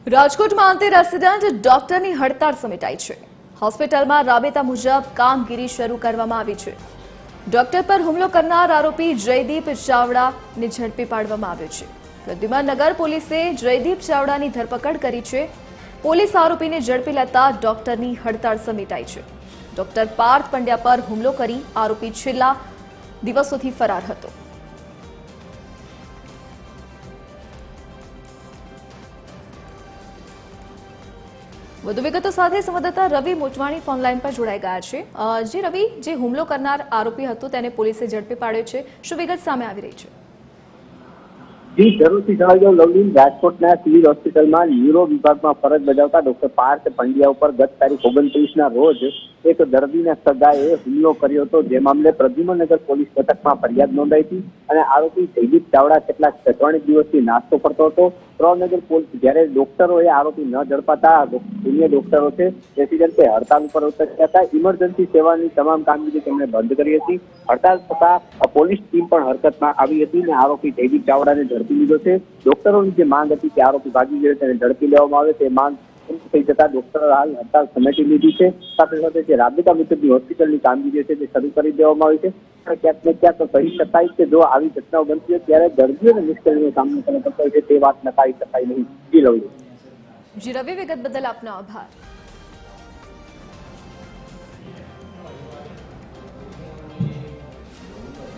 રાજકોટમાં આંતરરાષ્ટ્રીય ડોક્ટરની હડતાળ સમેટાઈ છે। હોસ્પિટલમાં રાબેતા મુજબ કામગીરી શરૂ કરવામાં આવી છે। ડોક્ટર પર હુમલો કરનાર આરોપી જયદીપ ચાવડાને ઝડપી પાડવામાં આવ્યો છે। પ્રદ્યુમનનગર પોલીસે જયદીપ ચાવડાની ધરપકડ કરી છે। પોલીસ આરોપીને ઝડપી લેતા ડોક્ટરની હડતાળ સમેટાઈ છે। ડોક્ટર પાર્થ પંડ્યા પર હુમલો કરી આરોપી છેલ્લા દિવસોથી ફરાર હતો। વધુ વિગતો સાથે સંવાદદાતા રવિ મોટવાણી ફોન લાઈન પર જોડાઈ ગયા છે। જી રવિ, જે હુમલો કરનાર આરોપી હતો તેને પોલીસે ઝડપી પાડ્યો છે, શું વિગત સામે આવી રહી છે? જી જરૂરથી જણાવી દઉં લવલીન, રાજકોટના સિવિલ હોસ્પિટલમાં ન્યુરો વિભાગમાં ફરજ બજાવતા ડોક્ટર પાર્થ પંડ્યા ઉપર ગત તારીખ 29ના રોજ એક દર્દીના સગાએ હુમલો કર્યો હતો। જે મામલે પ્રદ્યુમનનગર પોલીસ મથકમાં ફરિયાદ નોંધાઈ હતી અને આરોપી જયદીપ ચાવડા કેટલાક 3 દિવસથી નાસ્તો કરતો હતો। પ્રદ્યુમનનગર પોલીસ જ્યારે ડોક્ટરોએ આરોપી ન ઝડપાતા જુનિયર ડોક્ટરો છે રેસિડેન્ટ હડતાલ ઉપર ઉતર્યા હતા। ઇમરજન્સી સેવાની તમામ કામગીરી તેમણે બંધ કરી હતી। હડતાલ થતા પોલીસ ટીમ પણ હરકતમાં આવી હતી અને આરોપી જયદીપ ચાવડાને ઝડપી લીધો છે। ડોક્ટરોની જે માંગ હતી કે આરોપી ભાગી ગયો તેને ઝડપી લેવામાં આવે તે માંગ થઈ જતા ડોક્ટરો હાલ હડતાલ સમેટી લીધી છે। સાથે સાથે જે રાબેતા મુજબની હોસ્પિટલની કામગીરી છે તે શરૂ કરી દેવામાં આવી છે। ક્યાંક ને ક્યાંક કહી શકાય કે જો આવી ઘટનાઓ બનતી હોય ત્યારે દર્દીઓને મુશ્કેલીનો સામનો કરવો પડતો હોય છે તે વાત નકારી શકાય નહીં। જી લવલી। જી રવિ, વિગત બદલ આપનો આભાર।